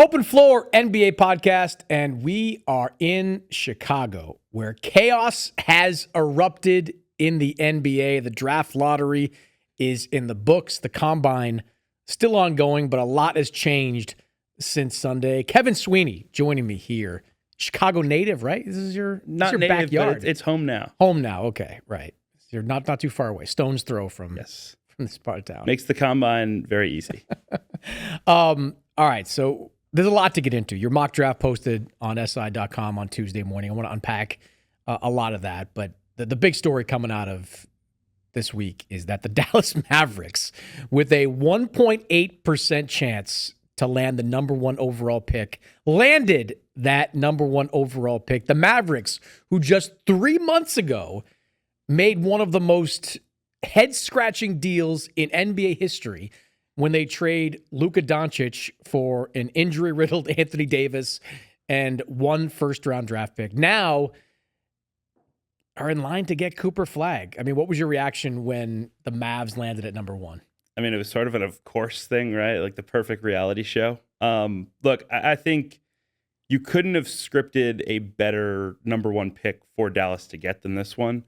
Open Floor NBA podcast, and we are in Chicago, where chaos has erupted in the NBA. The draft lottery is in the books. The combine still ongoing, but a lot has changed since Sunday. Kevin Sweeney joining me here. Chicago native, right? This is your backyard. But it's home now. Home now. Okay, right. You're not too far away. Stone's throw from this part of town. Makes the combine very easy. All right, so there's a lot to get into. Your mock draft posted on SI.com on Tuesday morning. I want to unpack a lot of that, but the big story coming out of this week is that the Dallas Mavericks, with a 1.8% chance to land the number one overall pick, landed that number one overall pick. The Mavericks, who just 3 months ago made one of the most head-scratching deals in NBA history when they trade Luka Doncic for an injury-riddled Anthony Davis and one first-round draft pick, now are in line to get Cooper Flagg. I mean, what was your reaction when the Mavs landed at number one? I mean, it was sort of an of course thing, right? Like the perfect reality show. Look, I think you couldn't have scripted a better number one pick for Dallas to get than this one,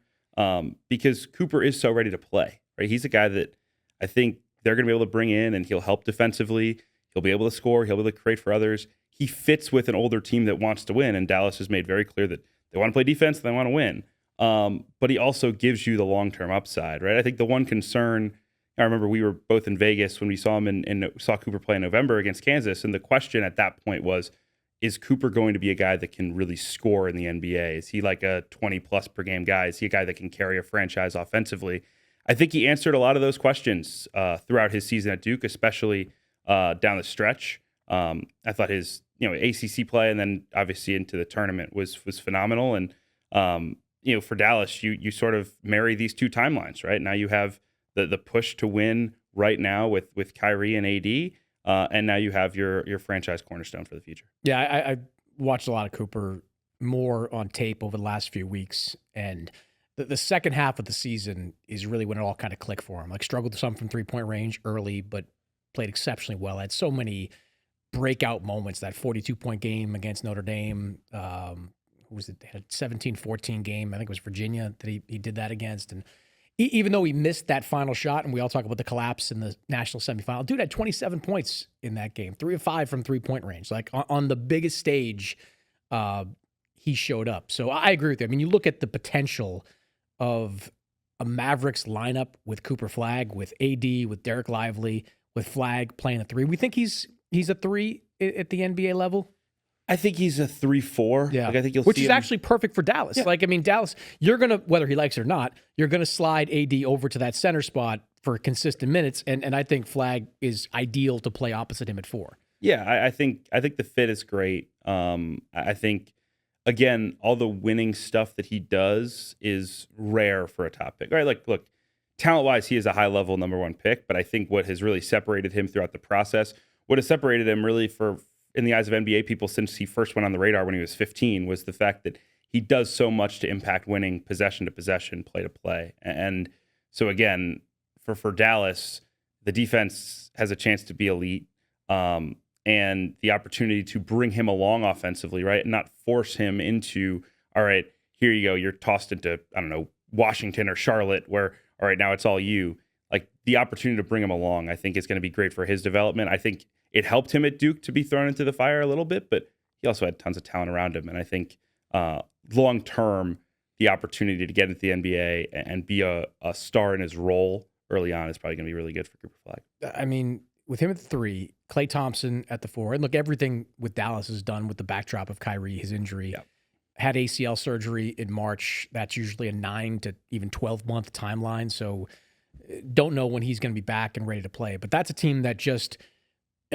because Cooper is so ready to play, right? He's a guy that I think they're going to be able to bring in, and he'll help defensively. He'll be able to score. He'll be able to create for others. He fits with an older team that wants to win, and Dallas has made very clear that they want to play defense and they want to win. But he also gives you the long-term upside, right? I think the one concern, I remember we were both in Vegas when we saw him and saw Cooper play in November against Kansas, and the question at that point was, is Cooper going to be a guy that can really score in the NBA? Is he like a 20-plus per game guy? Is he a guy that can carry a franchise offensively? I think he answered a lot of those questions throughout his season at Duke, especially down the stretch. I thought his ACC play and then obviously into the tournament was phenomenal. And for Dallas, you sort of marry these two timelines, right? Now you have the push to win right now with Kyrie and AD, and now you have your franchise cornerstone for the future. Yeah, I watched a lot of Cooper more on tape over the last few weeks, and the second half of the season is really when it all kind of clicked for him. Like, struggled some from three-point range early, but played exceptionally well. Had so many breakout moments. That 42-point game against Notre Dame, who was it? Had a 17-14 game. I think it was Virginia that he did that against. And even though he missed that final shot, and we all talk about the collapse in the national semifinal, dude had 27 points in that game, 3 of 5 from three-point range. Like, on the biggest stage, he showed up. So I agree with you. I mean, you look at the potential of a Mavericks lineup with Cooper Flagg, with AD, with Derek Lively, with Flagg playing the three. We think he's a three at the NBA level. I think he's a 3-4. Yeah, like, I think you'll which see is him. Actually perfect for Dallas. Yeah. Like, I mean, Dallas, you're gonna, whether he likes it or not, you're gonna slide AD over to that center spot for consistent minutes, and I think Flagg is ideal to play opposite him at 4. Yeah, I think the fit is great. I think, again, all the winning stuff that he does is rare for a top pick. Right? Like, look, talent-wise, he is a high-level number one pick, but I think what has really separated him throughout the process, what has separated him really in the eyes of NBA people since he first went on the radar when he was 15, was the fact that he does so much to impact winning possession to possession, play to play. And so, again, for Dallas, the defense has a chance to be elite. And the opportunity to bring him along offensively, right? And not force him into, all right, here you go. You're tossed into, I don't know, Washington or Charlotte where, all right, now it's all you. Like, the opportunity to bring him along, I think is going to be great for his development. I think it helped him at Duke to be thrown into the fire a little bit, but he also had tons of talent around him. And I think long-term, the opportunity to get into the NBA and be a star in his role early on is probably going to be really good for Cooper Flagg. I mean, with him at 3, Klay Thompson at the 4, and look, everything with Dallas is done with the backdrop of Kyrie, his injury. Yeah. Had ACL surgery in March. That's usually a 9 to even 12-month timeline, so don't know when he's going to be back and ready to play. But that's a team that just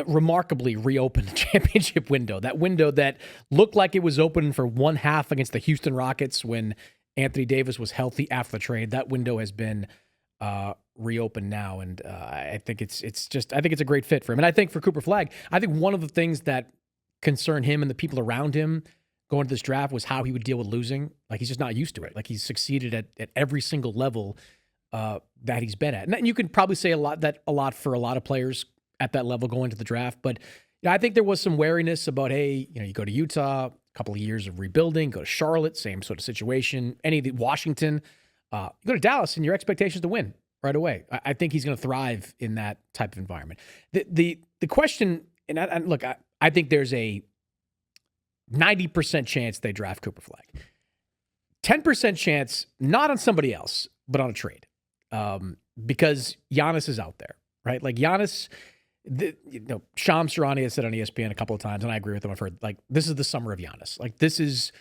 remarkably reopened the championship window. That window that looked like it was open for one half against the Houston Rockets when Anthony Davis was healthy after the trade. That window has been reopened now, and I think it's a great fit for him. And I think for Cooper Flagg, I think one of the things that concerned him and the people around him going to this draft was how he would deal with losing. Like, he's just not used to it. Like, he's succeeded at every single level that he's been at. And you can probably say a lot for a lot of players at that level going to the draft, but Yeah, I think there was some wariness about, hey, you go to Utah, a couple of years of rebuilding, go to Charlotte, same sort of situation. Washington, you go to Dallas, and your expectations to win right away. I think he's going to thrive in that type of environment. The question, and look, I think there's a 90% chance they draft Cooper Flagg. 10% chance, not on somebody else, but on a trade, because Giannis is out there, right? Like Giannis. Shams Charania has said on ESPN a couple of times, and I agree with him. I've heard, like, this is the summer of Giannis. Like, this is,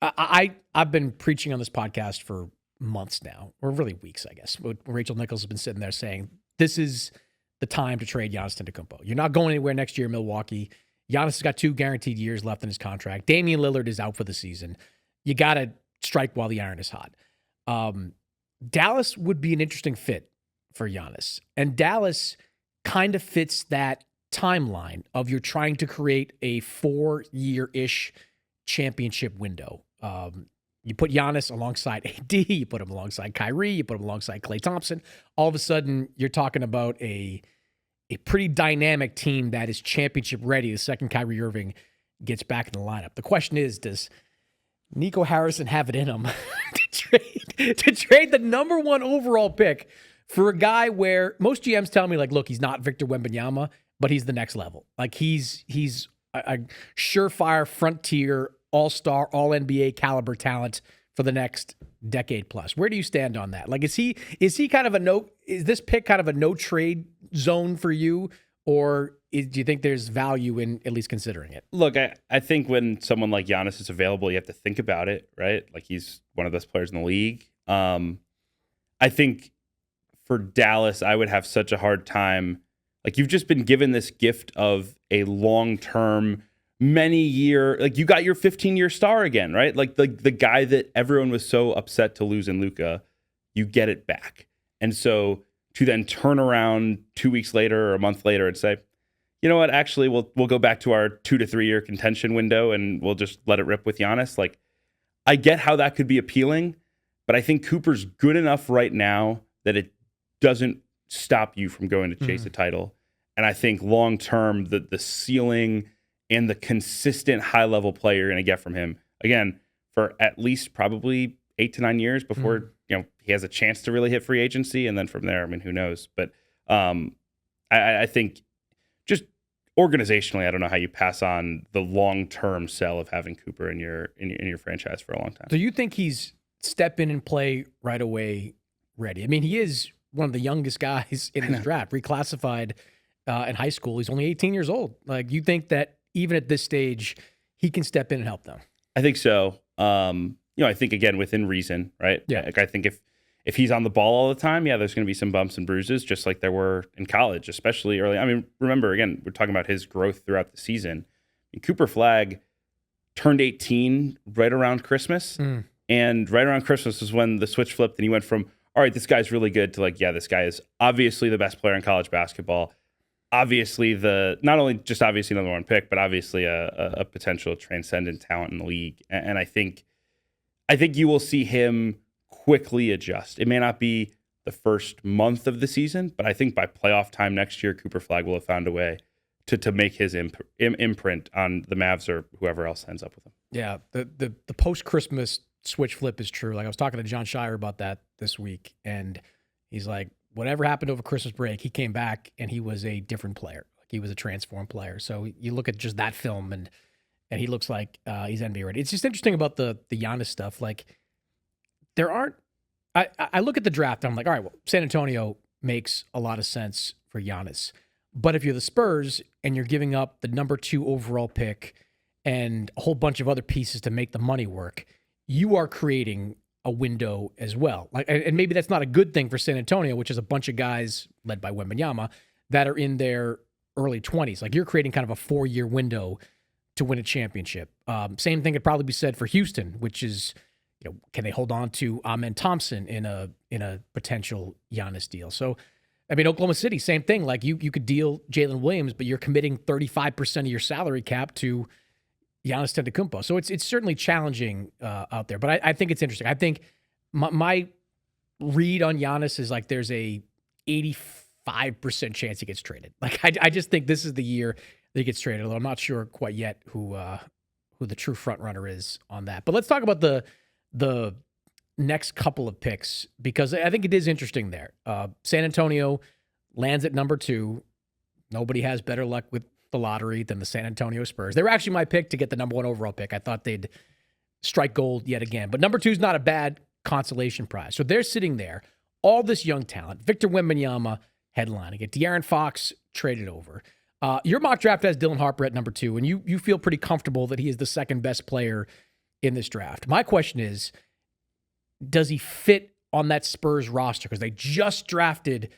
I've been preaching on this podcast for months now, or really weeks, I guess. Rachel Nichols has been sitting there saying, this is the time to trade Giannis Antetokounmpo. You're not going anywhere next year in Milwaukee. Giannis has got 2 guaranteed years left in his contract. Damian Lillard is out for the season. You got to strike while the iron is hot. Dallas would be an interesting fit for Giannis. And Dallas kind of fits that timeline of you're trying to create a 4-year-ish championship window. You put Giannis alongside AD, you put him alongside Kyrie, you put him alongside Klay Thompson. All of a sudden, you're talking about a pretty dynamic team that is championship ready the second Kyrie Irving gets back in the lineup. The question is, does Nico Harrison have it in him to trade the number 1 overall pick for a guy where most GMs tell me, like, look, he's not Victor Wembanyama, but he's the next level. Like, he's a surefire frontier, all-star, all-NBA caliber talent for the next decade plus. Where do you stand on that? Like, is he kind of is this pick kind of a no trade zone for you, or do you think there's value in at least considering it? Look, I think when someone like Giannis is available, you have to think about it, right? Like, he's one of the best players in the league. I think for Dallas, I would have such a hard time. Like, you've just been given this gift of a long-term, many-year, like, you got your 15-year star again, right? Like, the guy that everyone was so upset to lose in Luka, you get it back. And so to then turn around 2 weeks later or a month later and say, you know what, actually, we'll go back to our 2 to 3 year contention window and we'll just let it rip with Giannis. Like, I get how that could be appealing, but I think Cooper's good enough right now that it doesn't stop you from going to chase a title. And I think long term, the ceiling and the consistent high level play you're going to get from him, again, for at least probably 8 to 9 years before he has a chance to really hit free agency, and then from there, I mean, who knows? But I think just organizationally, I don't know how you pass on the long term sell of having Cooper in your franchise for a long time. So you think he's step in and play right away ready? I mean, he is one of the youngest guys in this draft, reclassified in high school. He's only 18 years old. Like, you think that even at this stage, he can step in and help them? I think so. I think, again, within reason, right? Yeah. Like, I think if he's on the ball all the time, yeah, there's going to be some bumps and bruises, just like there were in college, especially early. I mean, remember, again, we're talking about his growth throughout the season. And Cooper Flagg turned 18 right around Christmas. And right around Christmas was when the switch flipped and he went from, all right, this guy's really good, to like, yeah, this guy is obviously the best player in college basketball. Obviously not only just obviously number 1 pick, but obviously a potential transcendent talent in the league. And I think you will see him quickly adjust. It may not be the first month of the season, but I think by playoff time next year, Cooper Flagg will have found a way to make his imprint on the Mavs or whoever else ends up with him. Yeah, the post-Christmas switch flip is true. Like, I was talking to John Shire about that this week, and he's like, whatever happened over Christmas break, he came back and he was a different player. Like, he was a transformed player. So you look at just that film and he looks like he's NBA ready. It's just interesting about the Giannis stuff. Like, there aren't, I look at the draft and I'm like, all right, well, San Antonio makes a lot of sense for Giannis. But if you're the Spurs and you're giving up the number 2 overall pick and a whole bunch of other pieces to make the money work, you are creating a window as well. Like, and maybe that's not a good thing for San Antonio, which is a bunch of guys led by Wembanyama that are in their early 20s. Like, you're creating kind of a 4-year window to win a championship. Same thing could probably be said for Houston, which is, can they hold on to Amen Thompson in a potential Giannis deal? So, I mean, Oklahoma City, same thing. Like, you could deal Jalen Williams, but you're committing 35% of your salary cap to Giannis Antetokounmpo. So it's certainly challenging out there. But I think it's interesting. I think my read on Giannis is like there's a 85% chance he gets traded. Like, I just think this is the year. that he gets traded. Although I'm not sure quite yet who the true front runner is on that. But let's talk about the next couple of picks, because I think it is interesting there. San Antonio lands at number 2. Nobody has better luck with the lottery than the San Antonio Spurs. They were actually my pick to get the number 1 overall pick. I thought they'd strike gold yet again. But number 2 is not a bad consolation prize. So they're sitting there, all this young talent. Victor Wembanyama headlining it. De'Aaron Fox traded over. Your mock draft has Dylan Harper at number 2, and you feel pretty comfortable that he is the second best player in this draft. My question is, does he fit on that Spurs roster? Because they just drafted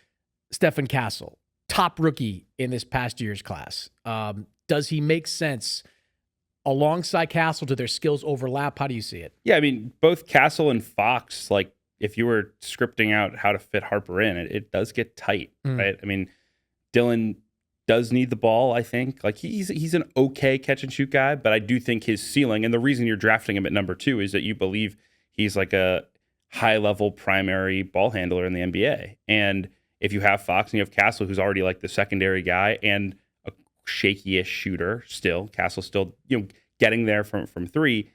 Stephen Castle, top rookie in this past year's class. Does he make sense alongside Castle? Do their skills overlap? How do you see it? Yeah, I mean, both Castle and Fox, like, if you were scripting out how to fit Harper in, it does get tight, right? I mean, Dylan does need the ball, I think. Like, he's an okay catch and shoot guy, but I do think his ceiling, and the reason you're drafting him at number 2 is that you believe he's like a high-level primary ball handler in the NBA. And if you have Fox and you have Castle, who's already like the secondary guy and a shaky-ish shooter still, Castle still, getting there from 3,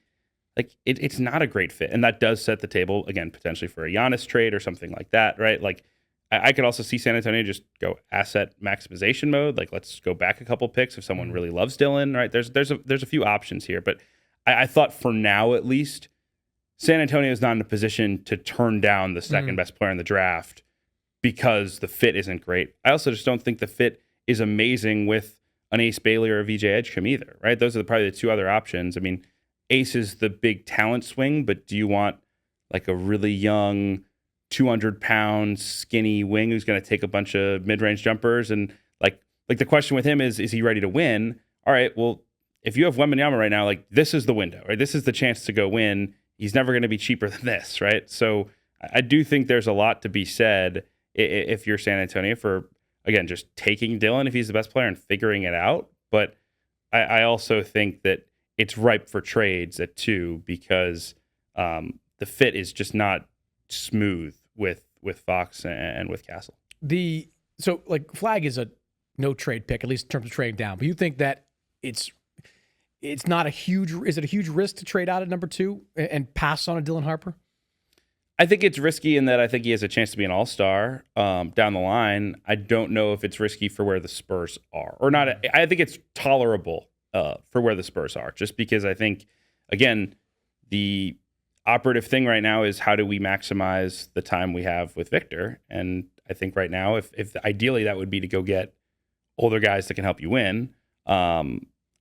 like, it's not a great fit. And that does set the table, again, potentially for a Giannis trade or something like that, right? Like, I could also see San Antonio just go asset maximization mode. Like, let's go back a couple picks if someone really loves Dylan, right? There's a few options here, but I thought for now at least, San Antonio is not in a position to turn down the second best player in the draft because the fit isn't great. I also just don't think the fit is amazing with an Ace Bailey or a VJ Edgecombe either, right? Those are probably the 2 other options. I mean, Ace is the big talent swing, but do you want like a really young 200-pound skinny wing who's going to take a bunch of mid-range jumpers? And like the question with him is he ready to win? All right, well, if you have Wembanyama right now, like, this is the window, right? This is the chance to go win. He's never going to be cheaper than this, right? So I do think there's a lot to be said if you're San Antonio for, again, just taking Dylan if he's the best player and figuring it out. But I also think that it's ripe for trades at 2 because the fit is just not smooth with Fox and with Castle. So like Flagg is a no trade pick, at least in terms of trading down. But you think that it's not a huge, is it a huge risk to trade out at number 2 and pass on a Dylan Harper? I think it's risky in that I think he has a chance to be an all-star down the line. I don't know if it's risky for where the Spurs are or not. I think it's tolerable for where the Spurs are, just because I think, again, the operative thing right now is how do we maximize the time we have with Victor? And I think right now, if ideally that would be to go get older guys that can help you win.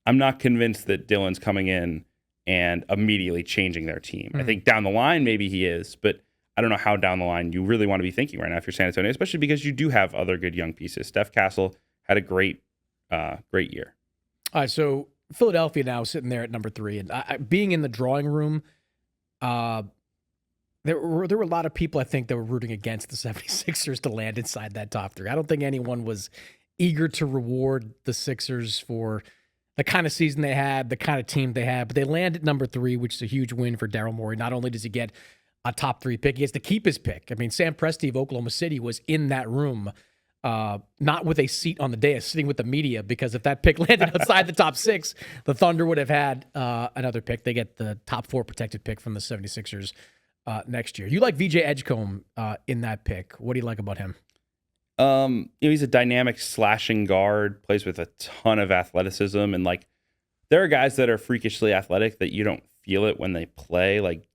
I'm not convinced that Dylan's coming in and immediately changing their team. I think down the line, maybe he is, but I don't know how down the line you really want to be thinking right now if you're San Antonio, especially because you do have other good young pieces. Steph Castle had a great year. All right, so Philadelphia now sitting there at number 3, and being in the drawing room, there were a lot of people, I think, that were rooting against the 76ers to land inside that top 3. I don't think anyone was eager to reward the Sixers for the kind of season they had, the kind of team they had, but they land at number 3, which is a huge win for Daryl Morey. Not only does he get a top 3 pick, he has to keep his pick. I mean, Sam Presti of Oklahoma City was in that room, not with a seat on the dais, sitting with the media, because if that pick landed outside the top 6, the Thunder would have had another pick. They get the top 4 protected pick from the 76ers next year. You like VJ Edgecombe in that pick. What do you like about him? He's a dynamic slashing guard, plays with a ton of athleticism, and like there are guys that are freakishly athletic that you don't feel it when they play. Like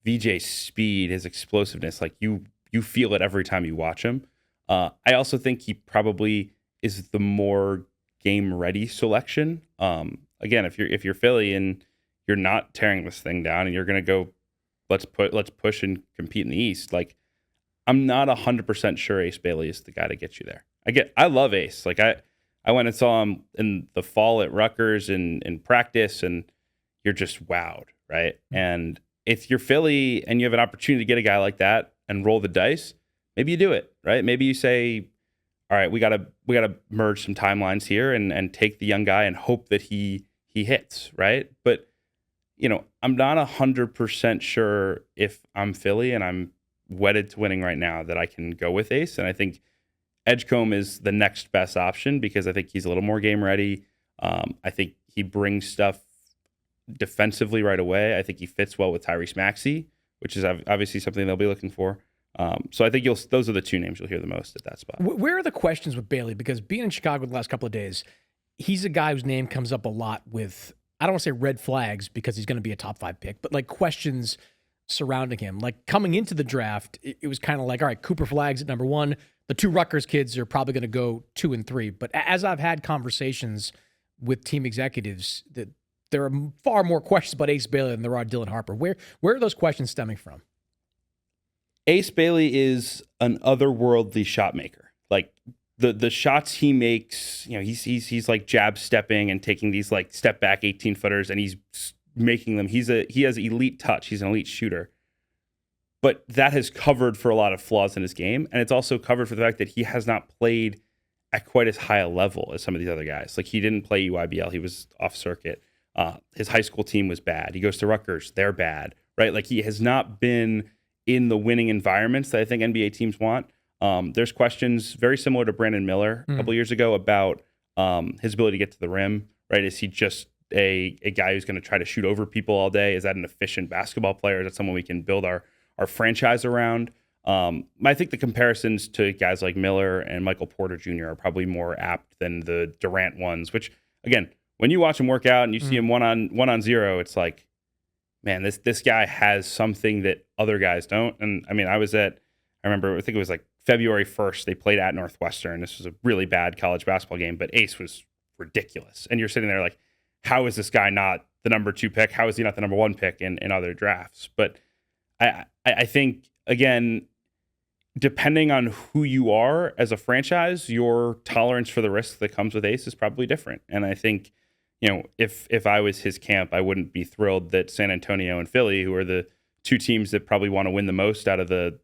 VJ's speed, his explosiveness, like you feel it every time you watch him. I also think he probably is the more game ready selection. Again, if you're Philly and you're not tearing this thing down and you're going to go, let's push and compete in the East. Like, I'm not 100% sure Ace Bailey is the guy to get you there. I love Ace. Like I went and saw him in the fall at Rutgers in practice, and you're just wowed, right? And if you're Philly and you have an opportunity to get a guy like that and roll the dice, maybe you do it, right? Maybe you say, all right, we gotta merge some timelines here and take the young guy and hope that he hits, right? But I'm not 100% sure if I'm Philly and I'm wedded to winning right now that I can go with Ace. And I think Edgecombe is the next best option because I think he's a little more game ready. I think he brings stuff defensively right away. I think he fits well with Tyrese Maxey, which is obviously something they'll be looking for. So I think those are the two names you'll hear the most at that spot. Where are the questions with Bailey? Because being in Chicago the last couple of days, he's a guy whose name comes up a lot with, I don't want to say red flags because he's going to be a top 5 pick, but like questions surrounding him. Like coming into the draft, it was kind of like, all right, Cooper Flagg's at number 1. The 2 Rutgers kids are probably going to go 2 and 3. But as I've had conversations with team executives, that there are far more questions about Ace Bailey than there are Dylan Harper. Where are those questions stemming from? Ace Bailey is an otherworldly shot maker. Like the shots he makes, he's like jab stepping and taking these like step back 18-footers and he's making them. He has elite touch. He's an elite shooter. But that has covered for a lot of flaws in his game, and it's also covered for the fact that he has not played at quite as high a level as some of these other guys. Like he didn't play UIBL. He was off circuit. His high school team was bad. He goes to Rutgers. They're bad, right? Like he has not been in the winning environments that I think NBA teams want. There's questions very similar to Brandon Miller a couple years ago about his ability to get to the rim, right? Is he just a guy who's going to try to shoot over people all day? Is that an efficient basketball player? Is that someone we can build our franchise around? I think the comparisons to guys like Miller and Michael Porter Jr. are probably more apt than the Durant ones, which, again, when you watch him work out and you see him one on zero, it's like, man, this guy has something that other guys don't. And I mean, I think it was like February 1st, they played at Northwestern. This was a really bad college basketball game, but Ace was ridiculous. And you're sitting there like, how is this guy not the number 2 pick? How is he not the number 1 pick in other drafts? But I think, again, depending on who you are as a franchise, your tolerance for the risk that comes with Ace is probably different. And I think, if I was his camp, I wouldn't be thrilled that San Antonio and Philly, who are the 2 teams that probably want to win the most out of the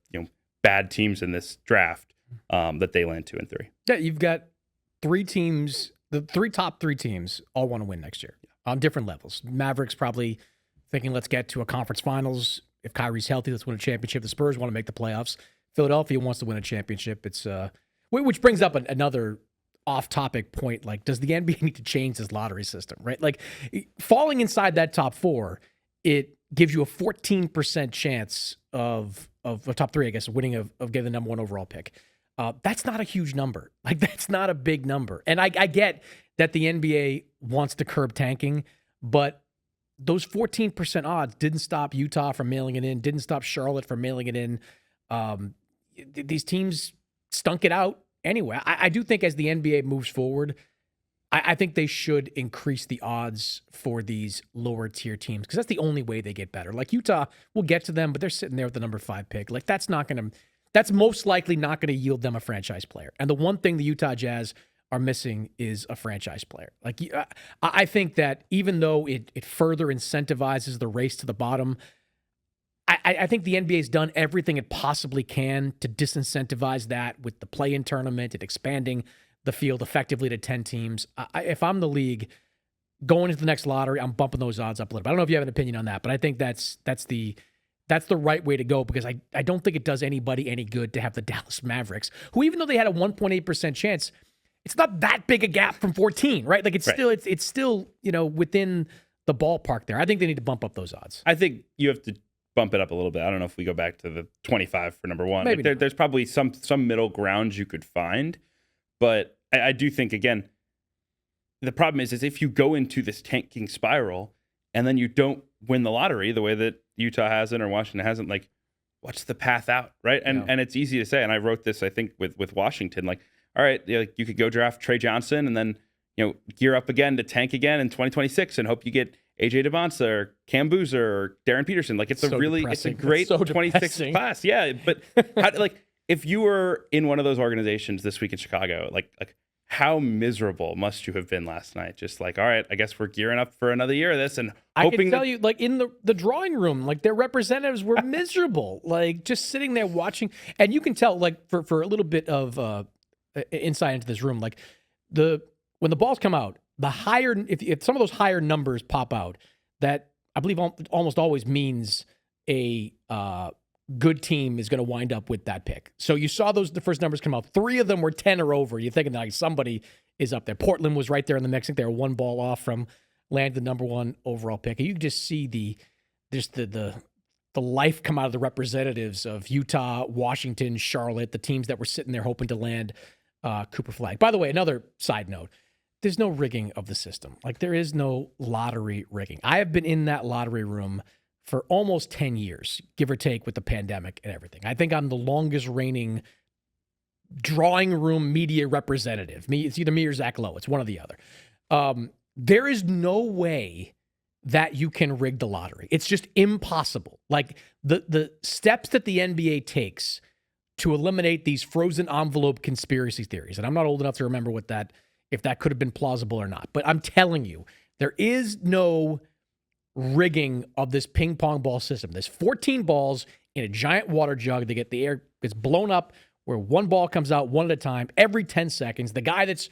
bad teams in this draft, that they land 2 and 3. Yeah, you've got 3 teams, the top 3 teams all want to win next year on different levels. Mavericks probably thinking, let's get to a conference finals. If Kyrie's healthy, let's win a championship. The Spurs want to make the playoffs. Philadelphia wants to win a championship. It's which brings up another off-topic point. Like, does the NBA need to change this lottery system, right? Like, falling inside that top 4, it gives you a 14% chance of a top 3, I guess, winning of getting the number 1 overall pick. That's not a huge number. Like, that's not a big number. And I get that the NBA wants to curb tanking, but those 14% odds didn't stop Utah from mailing it in, didn't stop Charlotte from mailing it in. These teams stunk it out anyway. I do think as the NBA moves forward, I think they should increase the odds for these lower tier teams because that's the only way they get better. Like Utah, we'll get to them, but they're sitting there with the number 5 pick. Like that's most likely not going to yield them a franchise player. And the one thing the Utah Jazz are missing is a franchise player. Like I think that even though it further incentivizes the race to the bottom, I think the NBA's done everything it possibly can to disincentivize that with the play-in tournament and expanding the field effectively to 10 teams. If I'm the league going into the next lottery, I'm bumping those odds up a little bit. I don't know if you have an opinion on that, but I think that's the right way to go because I don't think it does anybody any good to have the Dallas Mavericks, who even though they had a 1.8% chance, it's not that big a gap from 14, right? Like it's still within the ballpark there. I think they need to bump up those odds. I think you have to bump it up a little bit. I don't know if we go back to the 25 for number 1. Maybe there's probably some middle ground you could find, but I do think, again, the problem is if you go into this tanking spiral and then you don't win the lottery the way that Utah hasn't or Washington hasn't, like, what's the path out, right? And it's easy to say, and I wrote this, I think, with Washington, like, all right, you could go draft Trey Johnson and then gear up again to tank again in 2026 and hope you get AJ Devonsa or Cam Boozer or Darren Peterson. Like it's a great 26 class. Yeah, but if you were in one of those organizations this week in Chicago, like how miserable must you have been last night? Just like, all right, I guess we're gearing up for another year of this, and I can tell you, like in the drawing room, like their representatives were miserable, like just sitting there watching, and you can tell, like for a little bit of insight into this room, like when the balls come out, the higher, if some of those higher numbers pop out, that I believe almost always means a good team is going to wind up with that pick. So you saw the first numbers come out. 3 of them were 10 or over. You're thinking like somebody is up there. Portland was right there in the mix. I think they were 1 ball off from landing the number 1 overall pick. And you can just see the life come out of the representatives of Utah, Washington, Charlotte, the teams that were sitting there hoping to land Cooper Flagg. By the way, another side note, there's no rigging of the system. Like, there is no lottery rigging. I have been in that lottery room for almost 10 years, give or take, with the pandemic and everything. I think I'm the longest reigning drawing room media representative. It's either me or Zach Lowe. It's one or the other. There is no way that you can rig the lottery. It's just impossible. Like, the steps that the NBA takes to eliminate these frozen envelope conspiracy theories, and I'm not old enough to remember if that could have been plausible or not, but I'm telling you, there is no rigging of this ping pong ball system. There's 14 balls in a giant water jug. They get the air gets blown up where 1 ball comes out 1 at a time every 10 seconds. The guy that's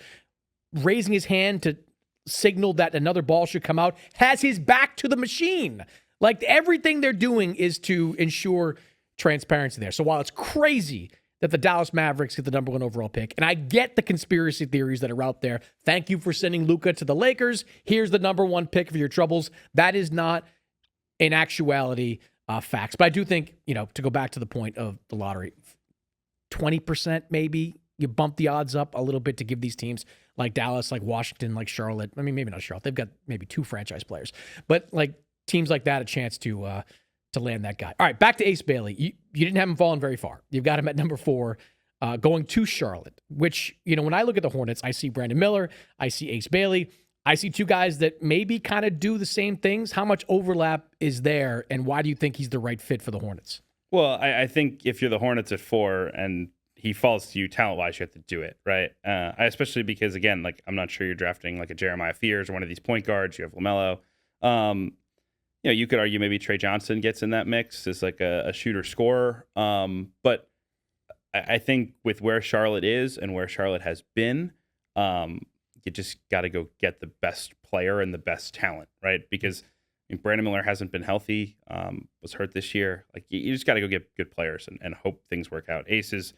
raising his hand to signal that another ball should come out has his back to the machine. Like, everything they're doing is to ensure transparency there. So while it's crazy that the Dallas Mavericks get the number 1 overall pick, and I get the conspiracy theories that are out there, thank you for sending Luka to the Lakers, here's the number 1 pick for your troubles, that is not, in actuality, facts. But I do think, to go back to the point of the lottery, 20% maybe, you bump the odds up a little bit to give these teams like Dallas, like Washington, like Charlotte, I mean, maybe not Charlotte, they've got maybe 2 franchise players, but like teams like that a chance to land that guy. All right, back to Ace Bailey. You didn't have him falling very far. You've got him at number 4, going to Charlotte, which, when I look at the Hornets, I see Brandon Miller, I see Ace Bailey, I see 2 guys that maybe kind of do the same things. How much overlap is there, and why do you think he's the right fit for the Hornets? Well, I think if you're the Hornets at 4 and he falls to you talent-wise, you have to do it, right? Especially because, again, like, I'm not sure you're drafting like a Jeremiah Fears or one of these point guards. You have LaMelo. You could argue maybe Trey Johnson gets in that mix as like a shooter-scorer. But I think with where Charlotte is and where Charlotte has been, you just got to go get the best player and the best talent, right? Because Brandon Miller hasn't been healthy, was hurt this year. Like, you just got to go get good players and hope things work out. Ace is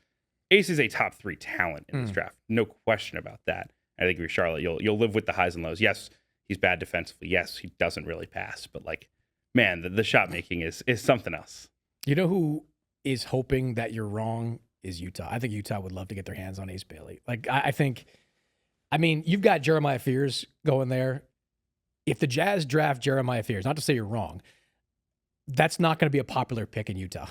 a top 3 talent in this draft, no question about that. I think if you're Charlotte, you'll live with the highs and lows. Yes, he's bad defensively. Yes, he doesn't really pass, but like, man, the shot making is something else. You know who is hoping that you're wrong is Utah. I think Utah would love to get their hands on Ace Bailey. Like, I mean, you've got Jeremiah Fears going there. If the Jazz draft Jeremiah Fears, not to say you're wrong, that's not going to be a popular pick in Utah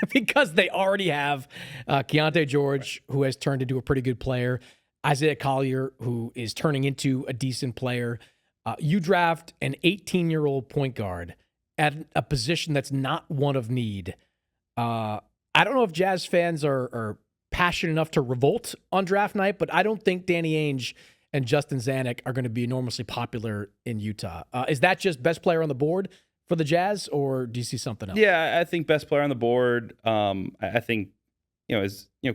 because they already have Keontae George, who has turned into a pretty good player, Isaiah Collier, who is turning into a decent player. You draft an 18-year-old point guard at a position that's not one of need. I don't know if Jazz fans are passionate enough to revolt on draft night, but I don't think Danny Ainge and Justin Zanuck are going to be enormously popular in Utah. Is that just best player on the board for the Jazz, or do you see something else? Yeah, I think best player on the board. I think,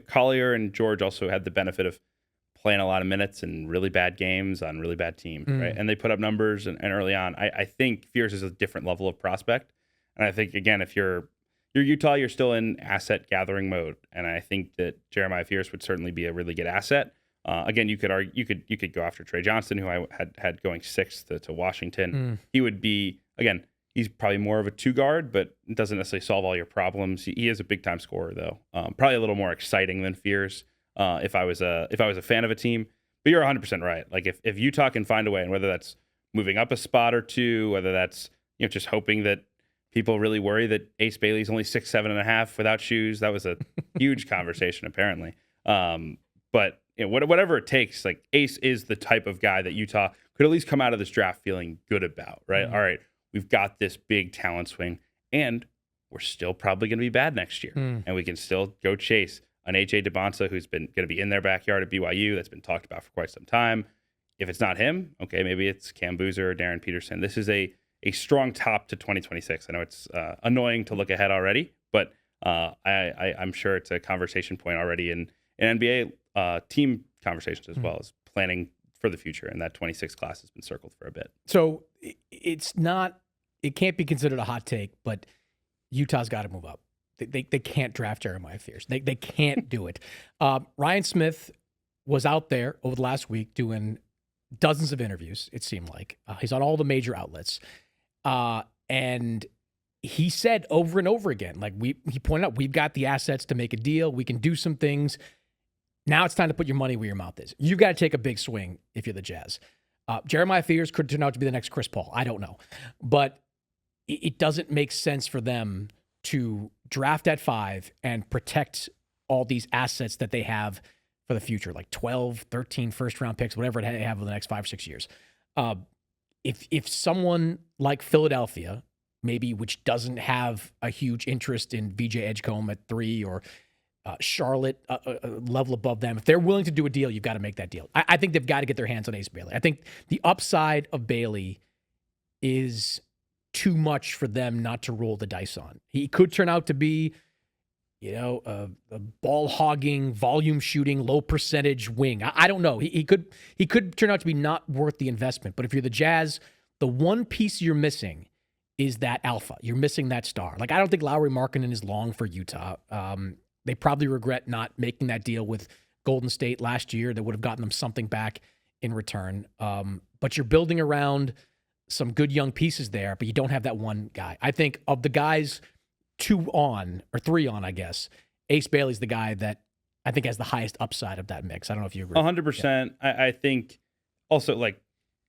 Collier and George also had the benefit of playing a lot of minutes in really bad games on really bad teams, right? And they put up numbers and early on. I think Fears is a different level of prospect. And I think, again, if you're Utah, you're still in asset gathering mode. And I think that Jeremiah Fears would certainly be a really good asset. Again, you could argue, you could go after Trey Johnson, who I had going 6th to Washington. He would be, again, he's probably more of a 2 guard, but doesn't necessarily solve all your problems. He is a big time scorer, though. Probably a little more exciting than Fears. If I was a fan of a team. But you're 100% right. Like, if Utah can find a way, and whether that's moving up a spot or 2, whether that's just hoping that people really worry that Ace Bailey's only 6'7.5" without shoes. That was a huge conversation apparently. But whatever it takes, like, Ace is the type of guy that Utah could at least come out of this draft feeling good about, right? All right, we've got this big talent swing, and we're still probably going to be bad next year, and we can still go chase an A.J. DeBonsa, who's been going to be in their backyard at BYU. That's been talked about for quite some time. If it's not him, okay, maybe it's Cam Boozer or Darren Peterson. This is a strong top to 2026. I know it's annoying to look ahead already, but I'm sure it's a conversation point already in NBA team conversations as well as planning for the future. And that 26 class has been circled for a bit. So it can't be considered a hot take, but Utah's got to move up They can't draft Jeremiah Fears. They can't do it. Ryan Smith was out there over the last week doing dozens of interviews, it seemed like. He's on all the major outlets. And he said over and over again, like he pointed out, we've got the assets to make a deal. We can do some things. Now it's time to put your money where your mouth is. You've got to take a big swing if you're the Jazz. Jeremiah Fears could turn out to be the next Chris Paul. I don't know. But it doesn't make sense for them to draft at 5 and protect all these assets that they have for the future, like 12, 13 first-round picks, whatever they have over the next 5 or 6 years. If someone like Philadelphia, maybe which doesn't have a huge interest in VJ Edgecombe at 3 or Charlotte a level above them, if they're willing to do a deal, you've got to make that deal. I think they've got to get their hands on Ace Bailey. I think the upside of Bailey is too much for them not to roll the dice on. He could turn out to be, a ball hogging, volume shooting, low percentage wing. I don't know. He could turn out to be not worth the investment. But if you're the Jazz, the one piece you're missing is that alpha. You're missing that star. Like, I don't think Lauri Markkanen is long for Utah. They probably regret not making that deal with Golden State last year. That would have gotten them something back in return. But you're building around some good young pieces there, but you don't have that one guy. I think of the guys 2 on, or 3 on, I guess, Ace Bailey's the guy that I think has the highest upside of that mix. I don't know if you agree. 100%. Yeah. I think also, like,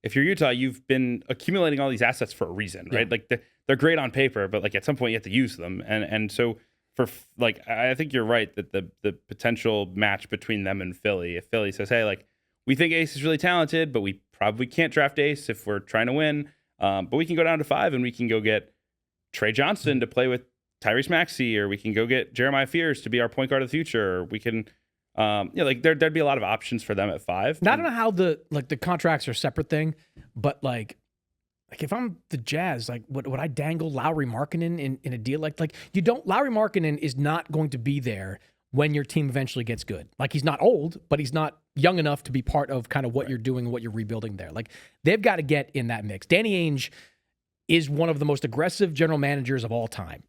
if you're Utah, you've been accumulating all these assets for a reason, right? Yeah. Like, they're great on paper, but like at some point you have to use them. And so I think you're right that the potential match between them and Philly, if Philly says, hey, like, we think Ace is really talented, but we probably can't draft Ace if we're trying to win. But we can go down to 5 and we can go get Trey Johnson to play with Tyrese Maxey, or we can go get Jeremiah Fears to be our point guard of the future. Or we can, there'd be a lot of options for them at 5. Now, I don't know how the contracts are a separate thing, but like if I'm the Jazz, like would I dangle Lauri Markkanen in a deal like you don't? Lauri Markkanen is not going to be there when your team eventually gets good. Like, he's not old, but he's not young enough to be part of kind of what you're doing and what you're rebuilding there. Like, they've got to get in that mix. Danny Ainge is one of the most aggressive general managers of all time.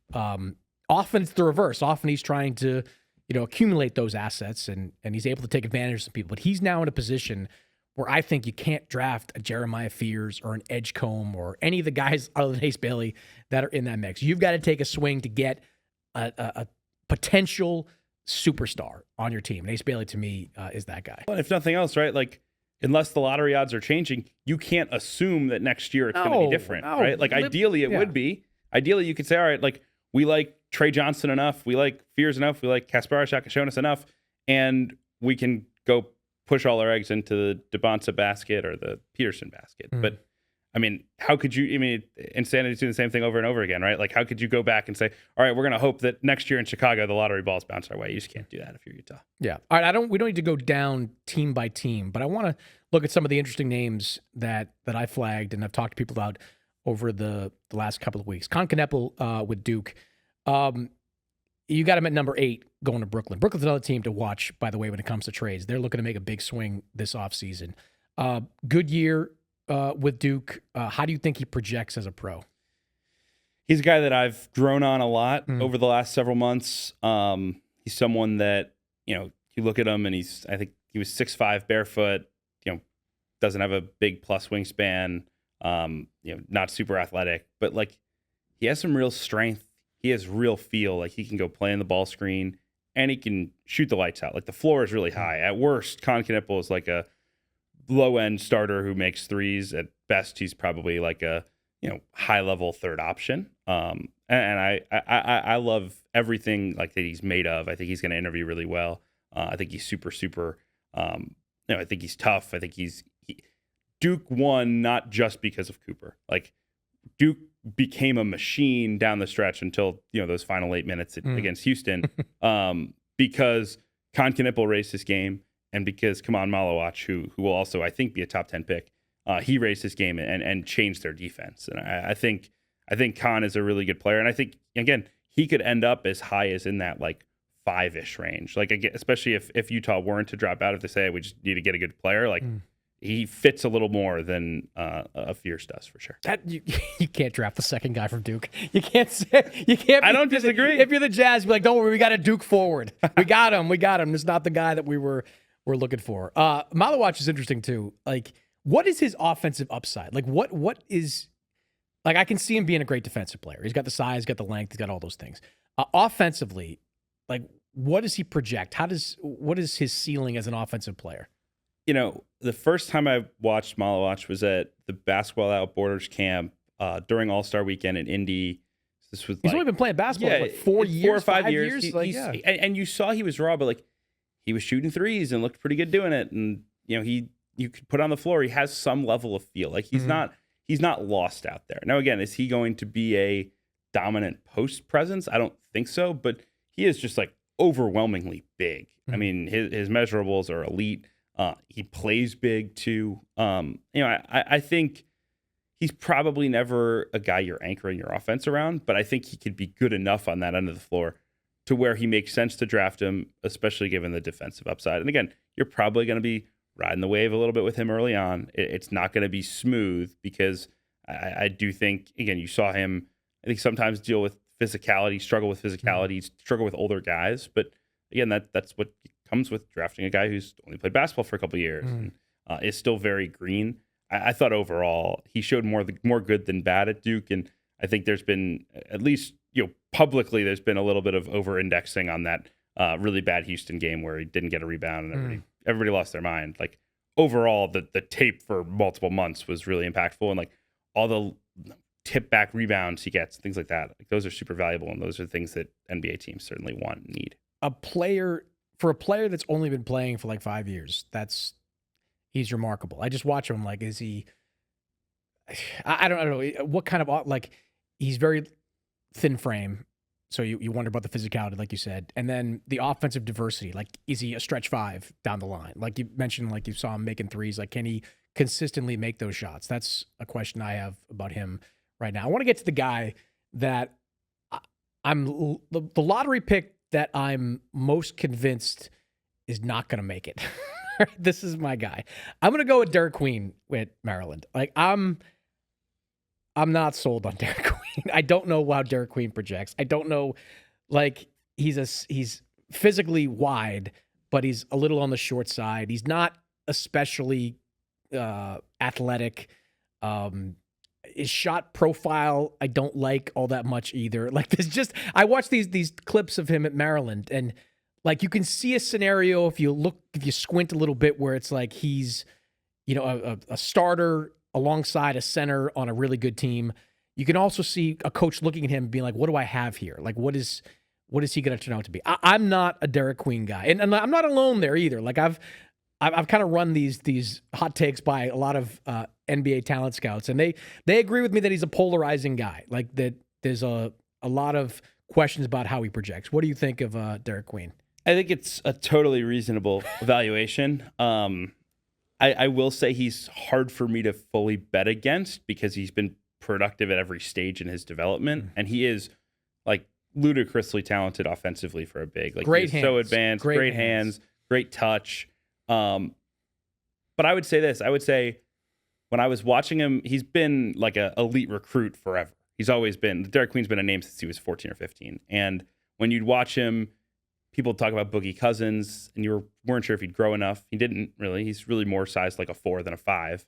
Often it's the reverse. Often he's trying to, accumulate those assets and he's able to take advantage of some people. But he's now in a position where I think you can't draft a Jeremiah Fears or an Edgecombe or any of the guys other than Ace Bailey that are in that mix. You've got to take a swing to get a potential superstar on your team. And Ace Bailey, to me, is that guy. Well, if nothing else, right? Like, unless the lottery odds are changing, you can't assume that next year it's going to be different, right? Like, ideally it would be. Ideally, you could say, all right, like, we like Trey Johnson enough, we like Fears enough, we like Kasparas Akasionis enough, and we can go push all our eggs into the DeBonsa basket or the Peterson basket. But I mean, how could you? I mean, Insanity's doing the same thing over and over again, right? Like, how could you go back and say, all right, we're going to hope that next year in Chicago the lottery balls bounce our way? You just can't do that if you're Utah. Yeah. All right. We don't need to go down team by team, but I want to look at some of the interesting names that I flagged and I've talked to people about over the last couple of weeks. Con Kneppel with Duke. You got him at number 8 going to Brooklyn. Brooklyn's another team to watch, by the way, when it comes to trades. They're looking to make a big swing this offseason. Good year with Duke. How do you think he projects as a pro? He's a guy that I've grown on a lot over the last several months. He's someone that, you look at him and I think he was 6'5", barefoot, doesn't have a big plus wingspan, not super athletic, but like, he has some real strength. He has real feel. Like, he can go play in the ball screen and he can shoot the lights out. Like, the floor is really high. At worst, Con Kneppel is like a low-end starter who makes threes. At best, he's probably like a high-level third option. And I love everything like that he's made of. I think he's going to interview really well. I think he's super. I think he's tough. I think Duke won not just because of Cooper. Like, Duke became a machine down the stretch until those final 8 minutes against Houston, because Con Kneppel raised his game, and because Kaman Malawach, who will also I think be a top 10 pick, he raised his game and changed their defense. And I think Con is a really good player, and I think again he could end up as high as in that like 5-ish range. Like, again, especially if Utah weren't to drop out, if they say we just need to get a good player, like he fits a little more than a Fierce does for sure. That you can't draft the second guy from Duke. You can't say you can't. I don't disagree. If you're the Jazz, be like, don't worry, we got a Duke forward. We got him. We got him. It's not the guy that we're looking for. Malawatch is interesting too. Like, what is his offensive upside? Like, what is like? I can see him being a great defensive player. He's got the size, he's got the length, he's got all those things. Offensively, like, what does he project? What is his ceiling as an offensive player? You know, the first time I watched Malawatch was at the Basketball Outboarders camp during All-Star Weekend in Indy. This was He's only been playing basketball for like 4 years, 4 or 5 years. And you saw he was raw, but like he was shooting threes and looked pretty good doing it. And you know, you could put on the floor. He has some level of feel. Like he's not lost out there. Now again, is he going to be a dominant post presence? I don't think so, but he is just like overwhelmingly big. I mean, his measurables are elite. He plays big too. I think he's probably never a guy you're anchoring your offense around, but I think he could be good enough on that end of the floor to where he makes sense to draft him, especially given the defensive upside. And again, you're probably going to be riding the wave a little bit with him early on. It's not going to be smooth because I do think, again, you saw him, I think sometimes deal with physicality, struggle with older guys. But again, that's what comes with drafting a guy who's only played basketball for a couple of years and is still very green. I thought overall he showed more good than bad at Duke, and I think there's been, at least publicly, there's been a little bit of over-indexing on that really bad Houston game where he didn't get a rebound and everybody lost their mind. Like overall, the tape for multiple months was really impactful, and like all the tip back rebounds he gets, things like that, like those are super valuable, and those are things that NBA teams certainly want and need. For a player that's only been playing for like 5 years, he's remarkable. I just watch him. Like, is he? I don't know what kind of, like, he's very thin frame, so you wonder about the physicality, like you said, and then the offensive diversity. Like, is he a stretch five down the line? Like you mentioned, like you saw him making threes. Like, can he consistently make those shots? That's a question I have about him right now. I want to get to the guy that the lottery pick that I'm most convinced is not going to make it. This is my guy. I'm going to go with Derek Queen with Maryland. Like, I'm not sold on Derek Queen. I don't know how Derek Queen projects. I don't know. Like, he's physically wide, but he's a little on the short side. He's not especially athletic. His shot profile, I don't like all that much either. Like, I watched these clips of him at Maryland, and like, you can see a scenario if you squint a little bit where it's like he's, a starter alongside a center on a really good team. You can also see a coach looking at him and being like, what do I have here? Like, what is he going to turn out to be? I'm not a Derek Queen guy, and I'm not alone there either. Like, I've kind of run these hot takes by a lot of NBA talent scouts, and they agree with me that he's a polarizing guy. Like, that there's a lot of questions about how he projects. What do you think of Derek Queen? I think it's a totally reasonable evaluation. I will say he's hard for me to fully bet against because he's been productive at every stage in his development, and he is like ludicrously talented offensively for a big. Like, great he's hands. So advanced, great hands, great touch. But I would say this. I would say when I was watching him, he's been like an elite recruit forever. He's always been. Derek Queen's been a name since he was 14 or 15. And when you'd watch him, people talk about Boogie Cousins, and you weren't sure if he'd grow enough. He didn't really. He's really more sized like a 4 than a 5.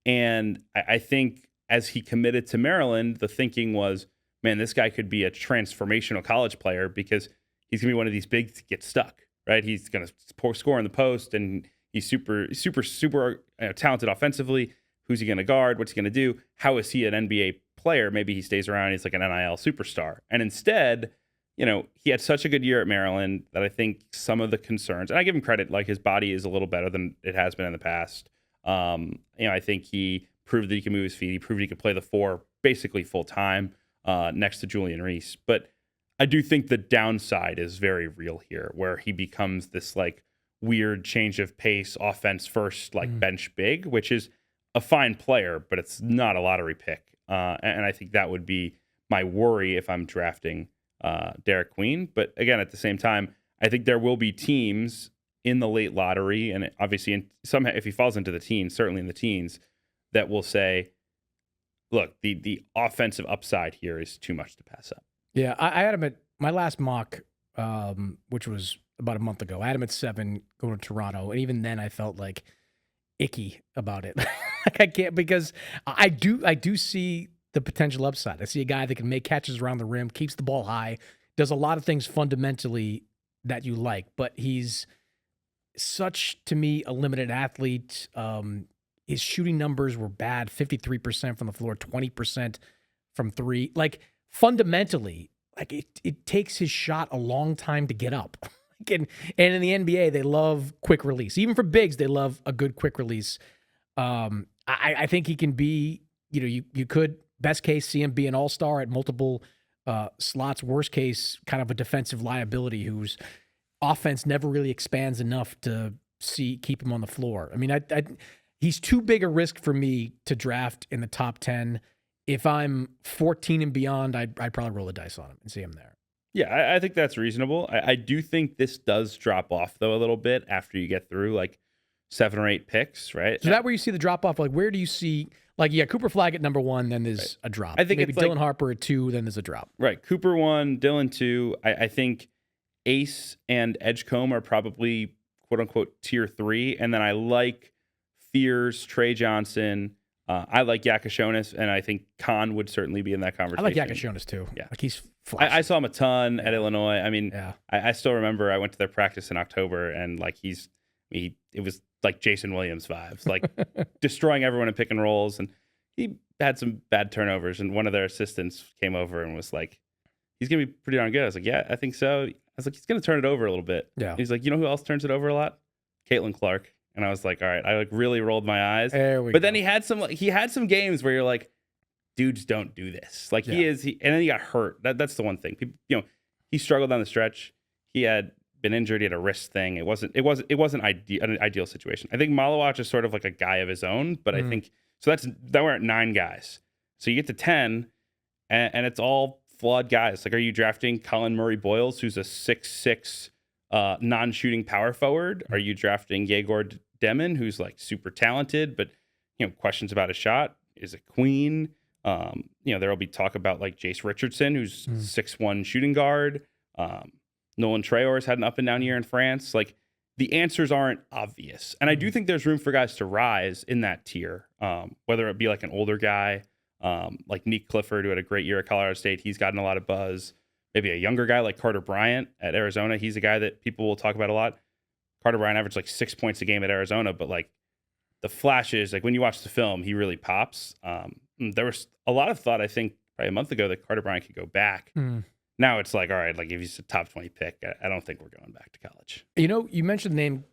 And I think as he committed to Maryland, the thinking was, man, this guy could be a transformational college player because he's going to be one of these bigs that get stuck, right? He's going to score in the post, and he's super talented offensively. Who's he going to guard? What's he going to do? How is he an NBA player? Maybe he stays around. He's like an NIL superstar. And instead, he had such a good year at Maryland that I think some of the concerns, and I give him credit, like his body is a little better than it has been in the past. I think he proved that he can move his feet. He proved he could play the 4 basically full time next to Julian Reese. But I do think the downside is very real here, where he becomes this like weird change of pace, offense first, like bench big, which is a fine player, but it's not a lottery pick. And I think that would be my worry if I'm drafting Derek Queen. But again, at the same time, I think there will be teams in the late lottery, and obviously somehow if he falls into the teens, certainly in the teens, that will say, look, the offensive upside here is too much to pass up. Yeah, I had him at my last mock, which was about a month ago. I had him at 7 going to Toronto, and even then I felt like icky about it. Like I can't, because I do see the potential upside. I see a guy that can make catches around the rim, keeps the ball high, does a lot of things fundamentally that you like, but he's such, to me, a limited athlete. His shooting numbers were bad, 53% from the floor, 20% from 3. Like, fundamentally, like it takes his shot a long time to get up. And in the NBA, they love quick release. Even for bigs, they love a good quick release. I think he can be, you could, best case, see him be an all-star at multiple slots. Worst case, kind of a defensive liability whose offense never really expands enough to keep him on the floor. I mean, he's too big a risk for me to draft in the top 10. If I'm 14 and beyond, I'd probably roll the dice on him and see him there. Yeah, I think that's reasonable. I do think this does drop off, though, a little bit after you get through, like, 7 or 8 picks, right? So that where you see the drop-off, like, where do you see, like, Cooper Flagg at number 1, then there's a drop. I think maybe it's Dylan Harper at 2, then there's a drop. Right, Cooper 1, Dylan 2. I think Ace and Edgecombe are probably, quote-unquote, tier 3, and then I like Fears, Trey Johnson. I like Yakashonis, and I think Khan would certainly be in that conversation. I like Yakashonis, too. Yeah. Like, he's flashy. I saw him a ton at Illinois. I mean, I still remember I went to their practice in October, and, like, it was like Jason Williams vibes, like destroying everyone in pick and rolls. And he had some bad turnovers, and one of their assistants came over and was like, he's going to be pretty darn good. I was like, yeah, I think so. I was like, he's going to turn it over a little bit. Yeah. He's like, you know who else turns it over a lot? Caitlin Clark. And I was like, all right, I like really rolled my eyes. But then he had some games where you're like, dudes don't do this. Like and then he got hurt. That's the one thing. People, he struggled down the stretch. He had been injured. He had a wrist thing. It wasn't an ideal situation. I think Malawach is sort of like a guy of his own, but I think so. That we're at 9 guys. So you get to 10, and it's all flawed guys. Like, are you drafting Colin Murray Boyles, who's a 6'6" non-shooting power forward? Are you drafting Yegor Demon, who's like super talented, but questions about his shot? Is it Queen? There will be talk about like Jace Richardson, who's 6'1" shooting guard. Nolan Traor's had an up and down year in France. Like, the answers aren't obvious. And I do think there's room for guys to rise in that tier, whether it be like an older guy, like Nick Clifford, who had a great year at Colorado State. He's gotten a lot of buzz. Maybe a younger guy like Carter Bryant at Arizona. He's a guy that people will talk about a lot. Carter Bryant averaged like 6 points a game at Arizona, but like the flashes, like when you watch the film, he really pops. There was a lot of thought, I think, probably a month ago that Carter Bryant could go back. Now it's like, all right, like if he's a top 20 pick, I don't think we're going back to college. You mentioned the name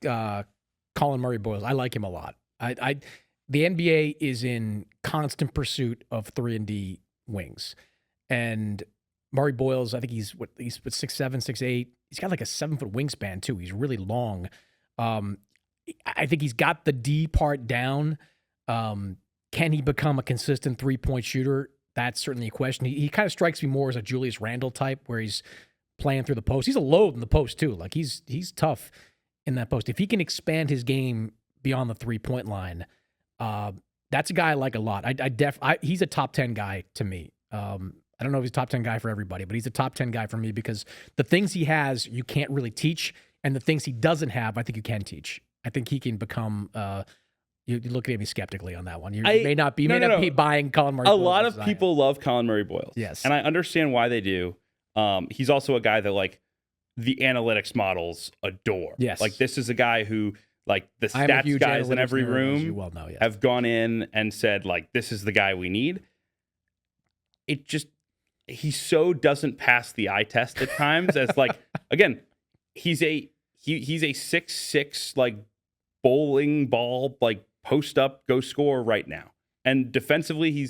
Colin Murray Boyles. I like him a lot. The NBA is in constant pursuit of 3-and-D wings. And Murray Boyles, I think he's 6'7", 6'8". He's got like a 7-foot wingspan too. He's really long. I think he's got the D part down. Can he become a consistent 3-point shooter? That's certainly a question. He kind of strikes me more as a Julius Randle type, where he's playing through the post. He's a load in the post too. Like he's tough in that post. If he can expand his game beyond the 3-point line, that's a guy I like a lot. He's a top 10 guy to me. I don't know if he's a top 10 guy for everybody, but he's a top 10 guy for me because the things he has, you can't really teach. And the things he doesn't have, I think you can teach. I think he can become, you're looking at me skeptically on that one. You may not be buying Colin Murray Boyles. A lot of people love Colin Murray Boyles. Yes. And I understand why they do. He's also a guy that like the analytics models adore. Yes. Like this is a guy who like the stats guys in every room have gone in and said like, this is the guy we need. He so doesn't pass the eye test at times as like, again, he's a 6'6", like bowling ball, like post up, go score right now. And defensively, he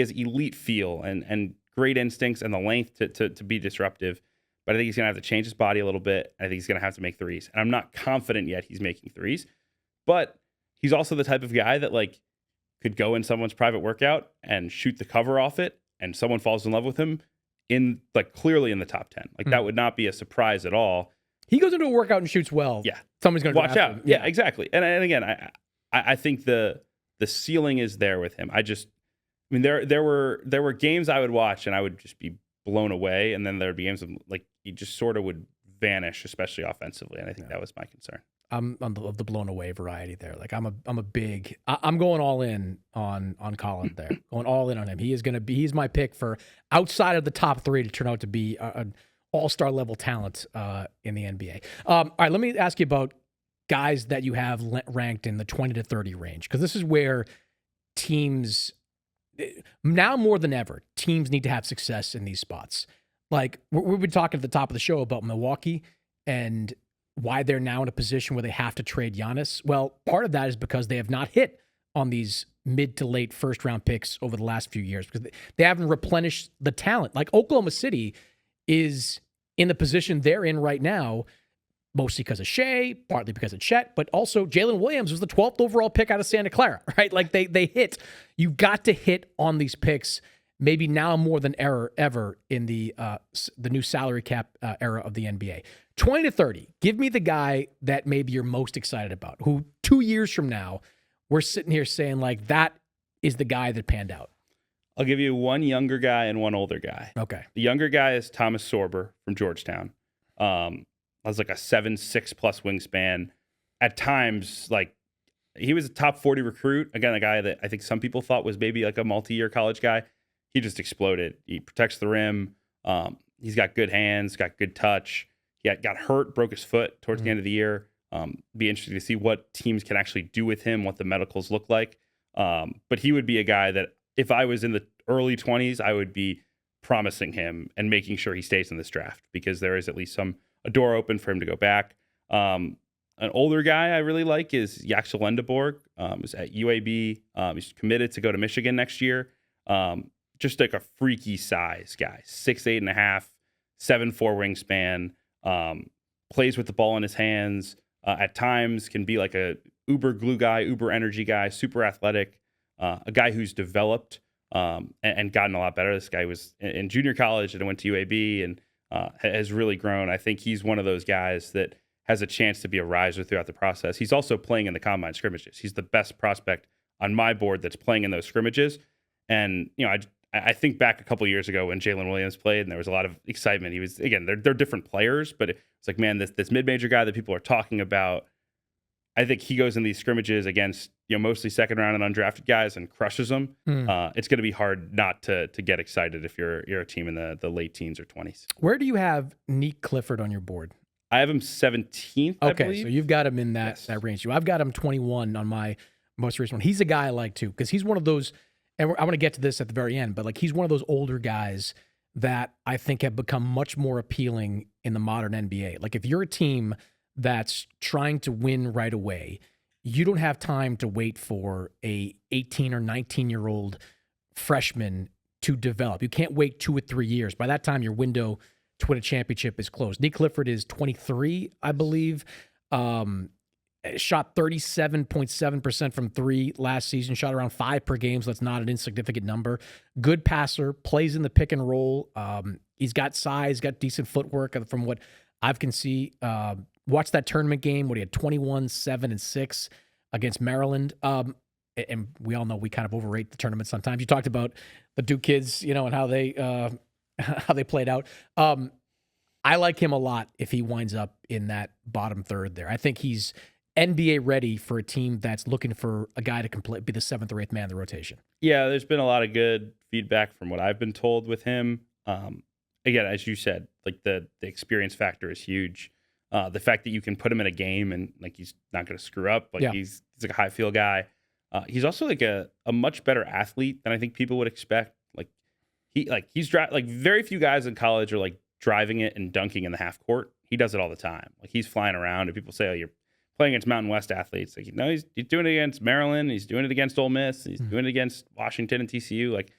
has elite feel and great instincts and the length to be disruptive. But I think he's going to have to change his body a little bit. I think he's going to have to make threes. And I'm not confident yet he's making threes. But he's also the type of guy that like could go in someone's private workout and shoot the cover off it, and someone falls in love with him clearly in the top 10. Like that would not be a surprise at all. He goes into a workout and shoots well. Yeah. Somebody's going to watch out. Yeah, exactly. And again, I think the ceiling is there with him. There were games I would watch and I would just be blown away, and then there would be games of, like, he just sort of would vanish, especially offensively, and I think that was my concern. I'm of the blown away variety there. Like I'm going all in on Colin there. Going all in on him. He's my pick for outside of the top 3 to turn out to be an all-star level talent in the NBA. All right, let me ask you about guys that you have ranked in the 20 to 30 range, because this is where teams, now more than ever, teams need to have success in these spots. Like, we've been talking at the top of the show about Milwaukee and why they're now in a position where they have to trade Giannis. Well, part of that is because they have not hit on these mid to late first round picks over the last few years, because they haven't replenished the talent. Like, Oklahoma City is in the position they're in right now, mostly because of Shea, partly because of Chet, but also Jalen Williams was the 12th overall pick out of Santa Clara, right? Like, they hit. You got to hit on these picks, maybe now more than ever in the new salary cap era of the NBA. 20 to 30, give me the guy that maybe you're most excited about, who 2 years from now, we're sitting here saying, like, that is the guy that panned out. I'll give you one younger guy and one older guy. Okay. The younger guy is Thomas Sorber from Georgetown. Was like a 7'6" plus wingspan. At times, like, he was a top 40 recruit. Again, a guy that I think some people thought was maybe like a multi-year college guy. He just exploded. He protects the rim. He's got good hands, got good touch. He got hurt, broke his foot towards the end of the year. Be interesting to see what teams can actually do with him, what the medicals look like. But he would be a guy that, if I was in the early 20s, I would be promising him and making sure he stays in this draft, because there is at least a door open for him to go back. An older guy I really like is Yaxel Lendeborg. He's at UAB. He's committed to go to Michigan next year. Just like a freaky size guy, 6'8.5", 7'4" wingspan, plays with the ball in his hands, at times can be like a uber glue guy, uber energy guy, super athletic, a guy who's developed and gotten a lot better. This guy was in junior college and went to UAB and has really grown. I think he's one of those guys that has a chance to be a riser throughout the process. He's also playing in the combine scrimmages. He's the best prospect on my board that's playing in those scrimmages. And, I think back a couple of years ago when Jalen Williams played and there was a lot of excitement. He was, again, they're different players, but it's like, man, this mid-major guy that people are talking about, I think he goes in these scrimmages against, mostly second round and undrafted guys and crushes them. It's going to be hard not to get excited if you're a team in the late teens or 20s. Where do you have Nick Clifford on your board? I have him 17th, I believe. So you've got him in that range. I've got him 21 on my most recent one. He's a guy I like too, because he's one of those, and I want to get to this at the very end, but like, he's one of those older guys that I think have become much more appealing in the modern NBA. Like, if you're a team that's trying to win right away, you don't have time to wait for a 18 or 19-year-old freshman to develop. You can't wait 2 or 3 years. By that time, your window to win a championship is closed. Nick Clifford is 23, I believe. Shot 37.7% from 3 last season, shot around 5 per game, so that's not an insignificant number. Good passer, plays in the pick and roll. He's got size, got decent footwork from what I can see. Watched that tournament game where he had 21, 7, and 6 against Maryland. And we all know we kind of overrate the tournament sometimes. You talked about the Duke kids, and how they played out. I like him a lot if he winds up in that bottom third there. I think he's NBA ready for a team that's looking for a guy to be the 7th or 8th man in the rotation. Yeah, there's been a lot of good feedback from what I've been told with him. Again, as you said, like the experience factor is huge. The fact that you can put him in a game and like he's not going to screw up. Like he's like a high field guy. He's also like a much better athlete than I think people would expect. He's very few guys in college are like driving it and dunking in the half court. He does it all the time. Like, he's flying around and people say, "Oh, you're playing against Mountain West athletes." Like, no, he's doing it against Maryland. He's doing it against Ole Miss. He's doing it against Washington and TCU. Like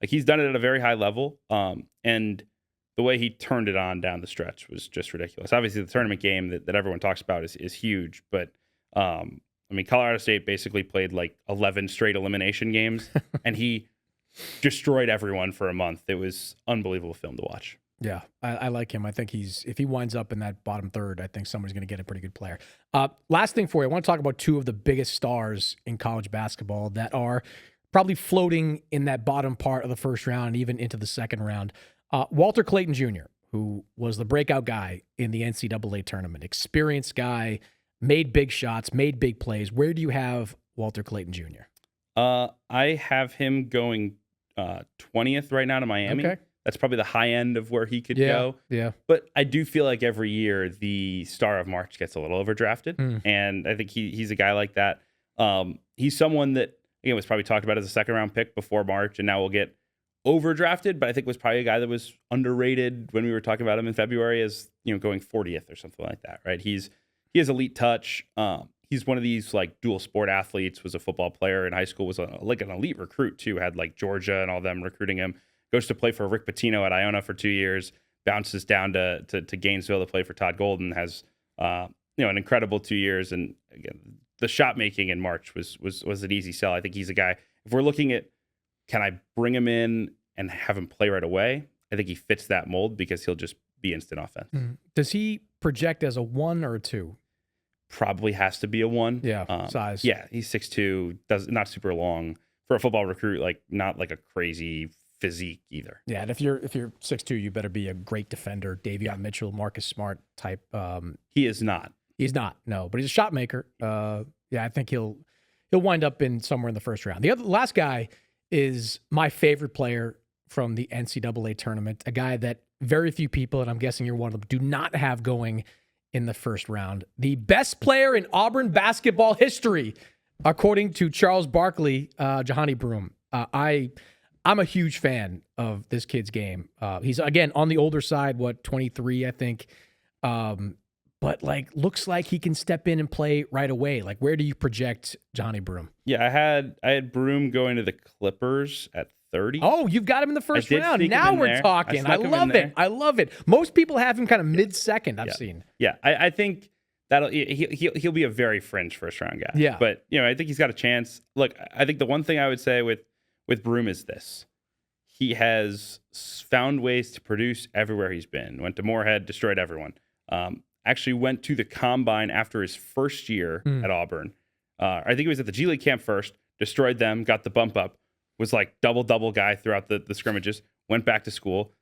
he's done it at a very high level. And the way he turned it on down the stretch was just ridiculous. Obviously, the tournament game that everyone talks about is huge. But, Colorado State basically played like 11 straight elimination games, and he destroyed everyone for a month. It was unbelievable film to watch. Yeah, I like him. I think if he winds up in that bottom third, I think somebody's going to get a pretty good player. Last thing for you, I want to talk about two of the biggest stars in college basketball that are probably floating in that bottom part of the first round and even into the second round. Walter Clayton Jr., who was the breakout guy in the NCAA tournament, experienced guy, made big shots, made big plays. Where do you have Walter Clayton Jr.? I have him going 20th right now to Miami. Okay. That's probably the high end of where he could go. Yeah. But I do feel like every year the star of March gets a little overdrafted. And I think he's a guy like that. He's someone that, again, was probably talked about as a second round pick before March and now will get overdrafted, but I think was probably a guy that was underrated when we were talking about him in February as, going 40th or something like that, right? He has elite touch. He's one of these like dual sport athletes, was a football player in high school, was like an elite recruit too, had like Georgia and all them recruiting him. Goes to play for Rick Pitino at Iona for 2 years, bounces down to Gainesville to play for Todd Golden, has an incredible 2 years. And again, the shot making in March was an easy sell. I think he's a guy, if we're looking at, can I bring him in and have him play right away? I think he fits that mold because he'll just be instant offense. Does he project as a 1 or a 2? Probably has to be a 1. Yeah, size. Yeah, he's 6'2", not super long for a football recruit, like not like a crazy physique either. Yeah, and if you're 6'2", you better be a great defender, Davion Mitchell, Marcus Smart type. He is not. He's not, no, but he's a shot maker. I think he'll wind up in somewhere in the first round. The last guy is my favorite player from the NCAA tournament, a guy that very few people, and I'm guessing you're one of them, do not have going in the first round. The best player in Auburn basketball history, according to Charles Barkley, Jahani Broome. I'm a huge fan of this kid's game. He's, again, on the older side, 23, I think. But, looks like he can step in and play right away. Where do you project Jahani Broome? Yeah, I had Broome going to the Clippers at 30. Oh, you've got him in the first round. Now we're talking. I love it. I love it. Most people have him kind of mid-second, I've seen. Yeah, I think he'll be a very fringe first-round guy. Yeah. But, I think he's got a chance. Look, I think the one thing I would say with Broome is this. He has found ways to produce everywhere he's been. Went to Moorhead, destroyed everyone. Actually went to the Combine after his first year at Auburn. I think he was at the G League camp first, destroyed them, got the bump up, was like double guy throughout the scrimmages, went back to school,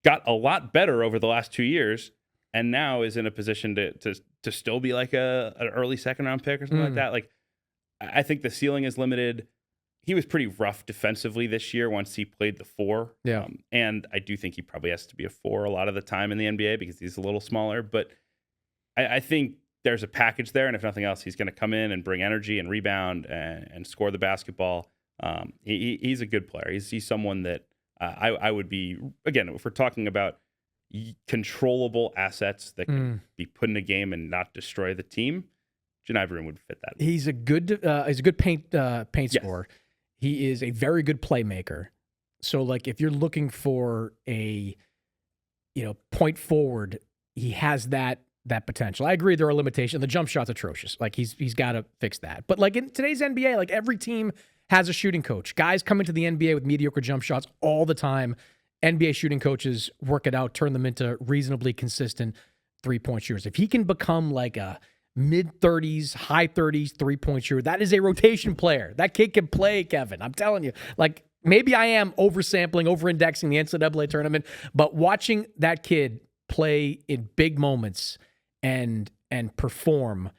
got a lot better over the last 2 years, and now is in a position to still be like an early second round pick or something like that. I think the ceiling is limited. He was pretty rough defensively this year once he played the 4. Yeah. And I do think he probably has to be a 4 a lot of the time in the NBA because he's a little smaller. But I think there's a package there. And if nothing else, he's going to come in and bring energy and rebound and score the basketball. He's a good player. He's someone that I would be, again, if we're talking about controllable assets that can be put in a game and not destroy the team, Jahani Broome would fit that. He's a good paint scorer. He is a very good playmaker. So, if you're looking for a, point forward, he has that potential. I agree there are limitations. The jump shot's atrocious. He's got to fix that. But in today's NBA, every team has a shooting coach. Guys come into the NBA with mediocre jump shots all the time. NBA shooting coaches work it out, turn them into reasonably consistent three-point shooters. If he can become a mid-30s, high 30s three-point shooter, that is a rotation player. That kid can play, Kevin. I'm telling you. Maybe I am oversampling, over-indexing the NCAA tournament, but watching that kid play in big moments and perform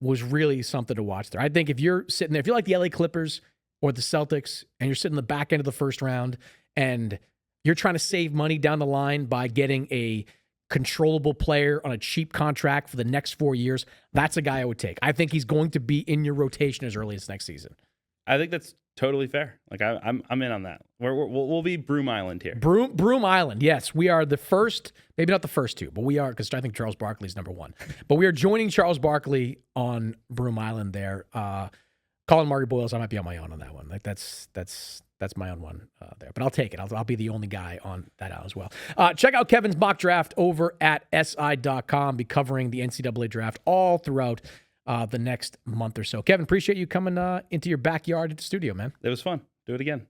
was really something to watch there. I think if you're sitting there, if you're like the LA Clippers or the Celtics, and you're sitting in the back end of the first round, and you're trying to save money down the line by getting a controllable player on a cheap contract for the next 4 years, that's a guy I would take. I think he's going to be in your rotation as early as next season. I think that's totally fair. I'm in on that. We'll be Broome Island here. Broome Island. Yes, we are the first, maybe not the first two, but we are, because I think Charles Barkley's number 1. But we are joining Charles Barkley on Broome Island there. Colin Murray Boyles, I might be on my own on that one. That's my own one there. But I'll take it. I'll be the only guy on that out as well. Check out Kevin's mock draft over at SI.com. Be covering the NCAA draft all throughout the next month or so. Kevin, appreciate you coming into your backyard at the studio, man. It was fun. Do it again.